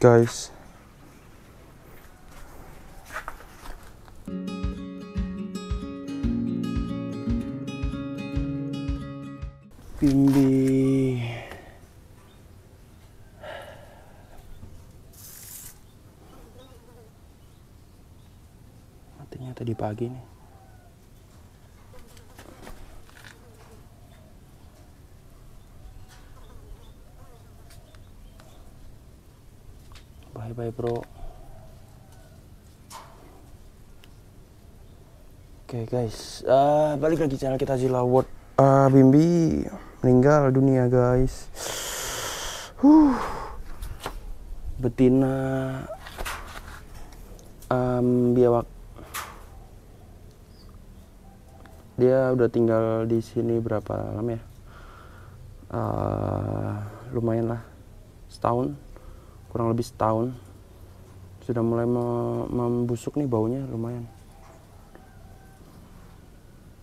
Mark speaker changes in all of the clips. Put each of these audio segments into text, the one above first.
Speaker 1: guys. Bimbi. Matinya tadi pagi nih. Bye-bye bro. Oke guys, balik lagi channel kita Zilla World. Bimbi meninggal dunia guys. Betina biawak. Dia udah tinggal di sini berapa lama ya? Lumayan lah, setahun, kurang lebih setahun. Sudah mulai membusuk nih baunya, lumayan.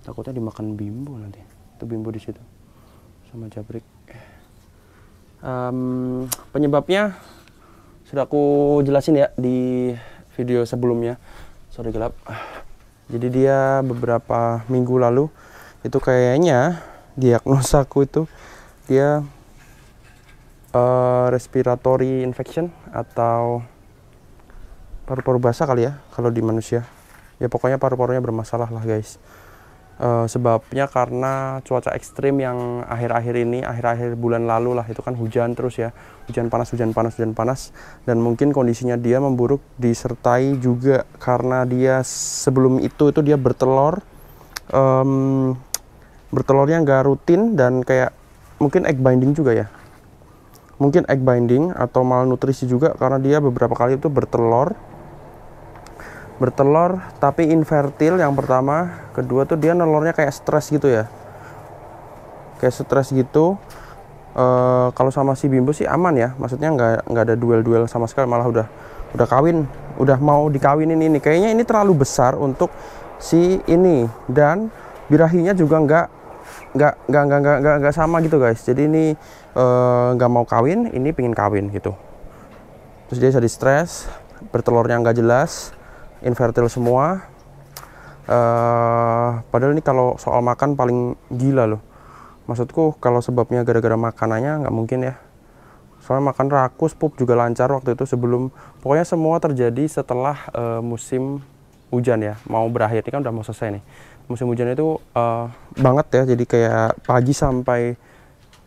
Speaker 1: Takutnya dimakan bimbo nanti. Itu bimbo di situ sama jabrik. Penyebabnya sudah aku jelasin ya di video sebelumnya. Sorry gelap. Jadi dia beberapa minggu lalu itu kayaknya diagnosaku itu dia respiratory infection atau paru-paru basah kali ya kalau di manusia. Ya pokoknya paru-parunya bermasalah lah guys. Sebabnya karena cuaca ekstrim yang akhir-akhir bulan lalu lah, itu kan hujan terus ya, hujan panas, dan mungkin kondisinya dia memburuk disertai juga karena dia sebelum itu dia bertelur, bertelurnya nggak rutin dan kayak mungkin egg binding juga ya, mungkin egg binding atau malnutrisi juga karena dia beberapa kali itu bertelur tapi infertil yang pertama, kedua tuh dia nelurnya kayak stres gitu ya, kayak stres gitu. Kalau sama si bimbo sih aman ya, maksudnya nggak ada duel sama sekali, malah udah kawin, udah mau dikawinin. Ini kayaknya ini terlalu besar untuk si ini, dan birahinya juga nggak sama gitu guys. Jadi ini nggak mau kawin, ini pingin kawin gitu. Terus dia jadi stres, bertelurnya nggak jelas, infertil semua. Padahal ini kalau soal makan paling gila loh. Maksudku kalau sebabnya gara-gara makanannya nggak mungkin ya. Soalnya makan rakus, pup juga lancar waktu itu sebelum. Pokoknya semua terjadi setelah musim hujan ya. Mau berakhir, ini kan udah mau selesai nih. Musim hujan itu banget ya. Jadi kayak pagi sampai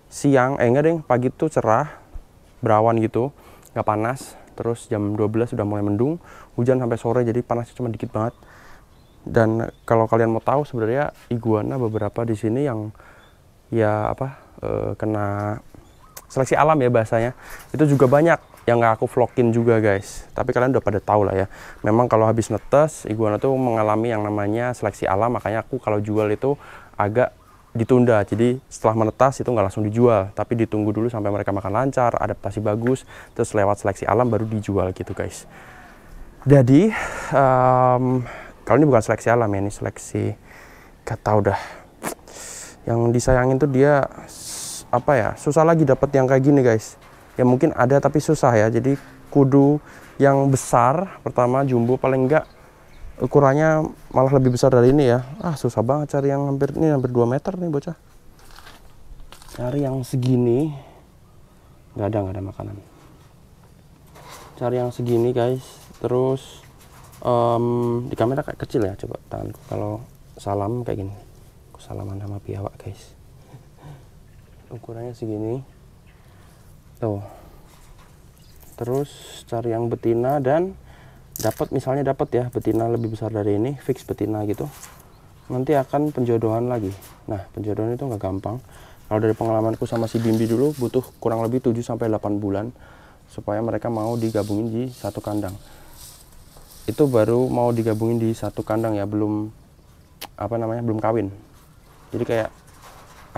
Speaker 1: siang, enggak deh, pagi tuh cerah, berawan gitu, nggak panas. Terus jam 12 sudah mulai mendung, hujan sampai sore, jadi panasnya cuma dikit banget. Dan kalau kalian mau tahu sebenarnya iguana beberapa di sini yang ya kena seleksi alam ya bahasanya, itu juga banyak yang nggak aku vlogin juga guys. Tapi kalian udah pada tahu lah ya. Memang kalau habis netes iguana tuh mengalami yang namanya seleksi alam, makanya aku kalau jual itu agak ditunda. Jadi setelah menetas itu nggak langsung dijual, tapi ditunggu dulu sampai mereka makan lancar, adaptasi bagus, terus lewat seleksi alam baru dijual gitu guys. Jadi kalau ini bukan seleksi alam ya, ini seleksi, gak tau dah. Yang disayangin tuh dia susah lagi dapat yang kayak gini guys. Ya mungkin ada tapi susah ya. Jadi kudu yang besar pertama, jumbo, paling enggak ukurannya malah lebih besar dari ini ya. Susah banget cari yang hampir 2 meter nih bocah. Cari yang segini nggak ada makanan. Cari yang segini guys. Terus di kamera kayak kecil ya, coba tanganku kalau salam kayak gini. Aku salaman sama biawak guys. Ukurannya segini tuh. Terus cari yang betina, dan misalnya dapat ya betina lebih besar dari ini, fix betina gitu, nanti akan penjodohan lagi. Nah, penjodohan itu nggak gampang. Kalau dari pengalamanku sama si Bimbi dulu butuh kurang lebih 7-8 bulan supaya mereka mau digabungin di satu kandang. Itu baru mau digabungin di satu kandang ya, belum belum kawin. Jadi kayak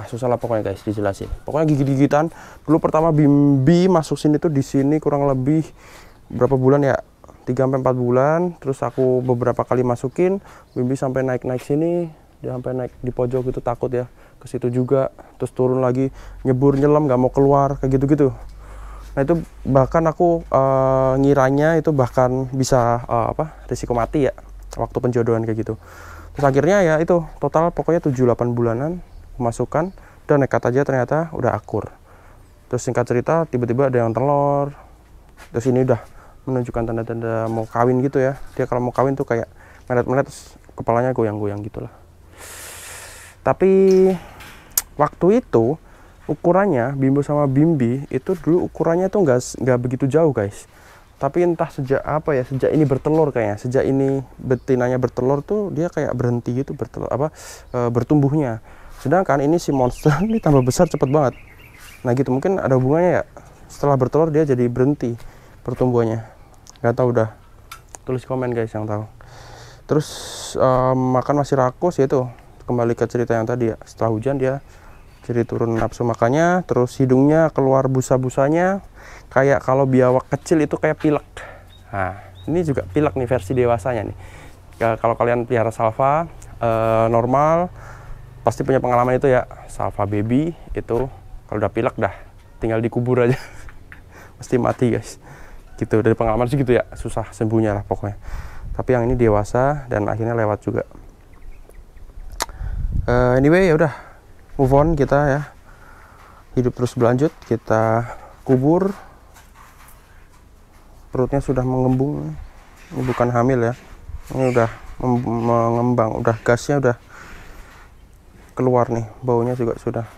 Speaker 1: susah lah pokoknya guys dijelasin. Pokoknya gigit-gigitan. Dulu pertama Bimbi masuk sini tuh di sini kurang lebih berapa bulan ya? 3-4 bulan. Terus aku beberapa kali masukin, Bimbi sampai naik sini, dia sampai naik di pojok gitu, takut ya ke situ juga. Terus turun lagi, nyebur nyelam, nggak mau keluar kayak gitu-gitu. Nah itu bahkan aku ngiranya itu bahkan bisa risiko mati ya waktu penjodohan kayak gitu. Terus akhirnya ya itu total pokoknya 7-8 bulanan masukkan dan nekat aja ternyata udah akur. Terus singkat cerita tiba-tiba ada yang telur. Terus ini udah menunjukkan tanda-tanda mau kawin gitu ya. Dia kalau mau kawin tuh kayak meret-meret terus kepalanya goyang-goyang gitulah. Tapi waktu itu ukurannya Bimbo sama Bimbi itu dulu ukurannya tuh nggak begitu jauh guys. Tapi entah sejak apa ya, sejak ini bertelur kayaknya, sejak ini betinanya bertelur tuh dia kayak berhenti gitu bertumbuhnya. Sedangkan ini si monster ini tambah besar cepet banget. Nah gitu mungkin ada hubungannya ya. Setelah bertelur dia jadi berhenti pertumbuhannya. Nggak tahu dah. Tulis komen guys yang tahu. Terus makan masih rakus ya itu. Kembali ke cerita yang tadi ya. Setelah hujan dia jadi turun nafsu makannya, terus hidungnya keluar busa-busanya. Kayak kalau biawak kecil itu kayak pilek. Nah, ini juga pilek nih versi dewasanya nih. Kalau kalian pelihara salva normal, pasti punya pengalaman itu ya. Salva baby itu kalau udah pilek dah, tinggal dikubur aja. Pasti mati guys. Gitu dari pengalaman sih gitu ya, susah sembuhnya lah pokoknya. Tapi yang ini dewasa dan akhirnya lewat juga. Anyway ya udah, move on kita ya. Hidup terus berlanjut, kita kubur. Perutnya sudah mengembung. Ini bukan hamil ya. Ini udah mengembang, udah gasnya udah keluar nih, baunya juga sudah.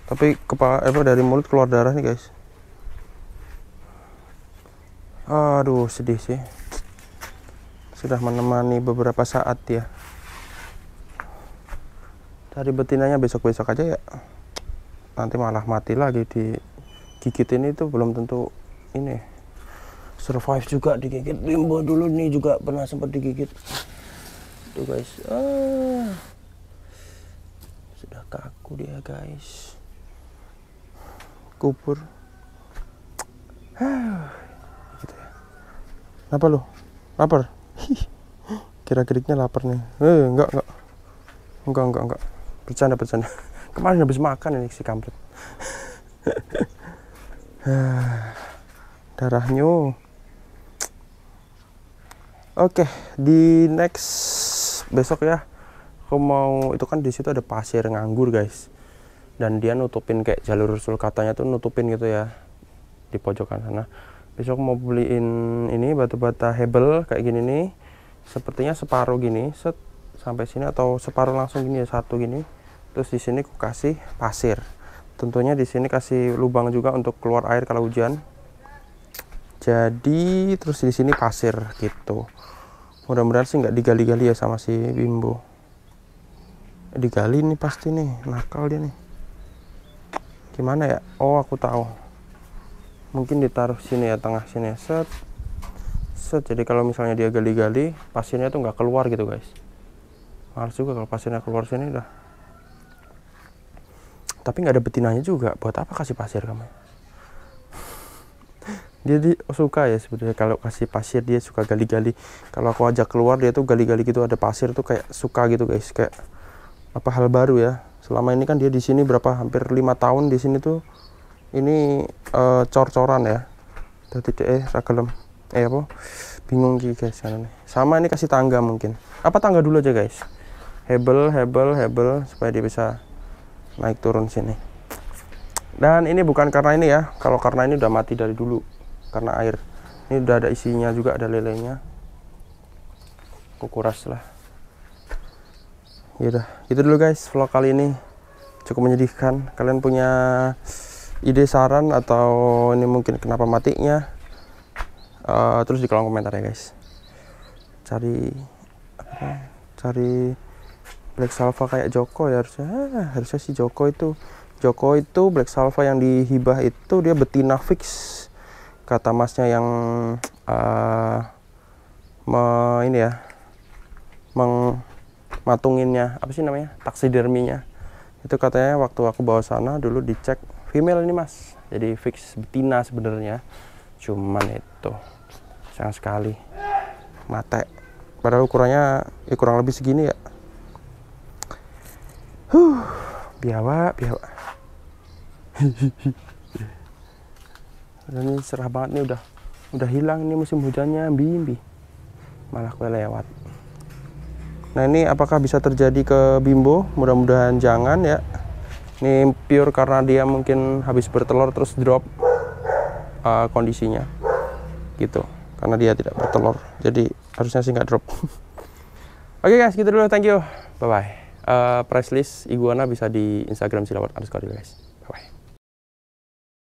Speaker 1: Tapi kepala dari mulut keluar darah nih guys. Aduh sedih sih. Sudah menemani beberapa saat ya. Dari betinanya besok-besok aja ya. Nanti malah mati lagi digigit ini tuh belum tentu ini survive juga. Digigit Bimbo dulu nih juga pernah sempat digigit tuh guys. Sudah kaku dia guys. Kubur. Gitu ya. Kenapa lu? Lapar? Kira-kiranya lapar nih. Enggak. Bercanda. Kemarin habis makan ini si kampret. Darahnya. Oke, di next besok ya. Aku mau itu kan di situ ada pasir nganggur guys. Dan dia nutupin kayak jalur sulcatanya tuh nutupin gitu ya di pojokan sana. Besok mau beliin ini batu bata hebel kayak gini nih. Sepertinya separuh gini, sampai sini atau separuh langsung gini ya, satu gini. Terus di sini aku kasih pasir. Tentunya di sini kasih lubang juga untuk keluar air kalau hujan. Jadi terus di sini pasir gitu. Mudah-mudahan sih nggak digali-gali ya sama si Bimbo. Digali nih pasti nih, nakal dia nih. Gimana ya? Oh aku tahu. Mungkin ditaruh sini ya, tengah sini ya. Set. Jadi kalau misalnya dia gali-gali, pasirnya tuh nggak keluar gitu guys. Males juga kalau pasirnya keluar sini dah. Tapi nggak ada betinanya juga. Buat apa kasih pasir kamu? Dia suka ya sebetulnya kalau kasih pasir, dia suka gali-gali. Kalau aku ajak keluar dia tuh gali-gali gitu, ada pasir tuh kayak suka gitu guys. Kayak apa hal baru ya. Selama ini kan dia di sini hampir 5 tahun di sini tuh ini cor-coran ya. Jadi ragelem. Bingung gitu guys nih. Sama ini kasih tangga mungkin. Apa tangga dulu aja guys. Hebel supaya dia bisa naik turun sini. Dan ini bukan karena ini ya. Kalau karena ini udah mati dari dulu karena air. Ini udah ada isinya juga, ada lelenya. Aku kuras lah. Yaudah, itu dulu guys vlog kali ini. Cukup menyedihkan. Kalian punya ide, saran, atau ini mungkin kenapa matinya, terus di kolom komentar ya guys. Cari Black Salva kayak Joko ya harusnya si Joko itu Black Salva yang dihibah itu dia betina fix kata masnya yang matunginnya, apa sih namanya, taksiderminya itu. Katanya waktu aku bawa sana dulu dicek female ini mas, jadi fix betina sebenarnya, cuman itu sayang sekali mate, padahal ukurannya ya kurang lebih segini ya. Biawak Dan ini cerah banget nih, udah hilang ini musim hujannya, bimbi malah gue lewat. Nah ini apakah bisa terjadi ke Bimbo? Mudah-mudahan jangan ya. Ini pure karena dia mungkin habis bertelur terus drop kondisinya gitu, karena dia tidak bertelur, jadi harusnya sih nggak drop. Oke guys, gitu dulu, thank you, bye bye. Price list iguana bisa di Instagram silawat_, guys, bye bye.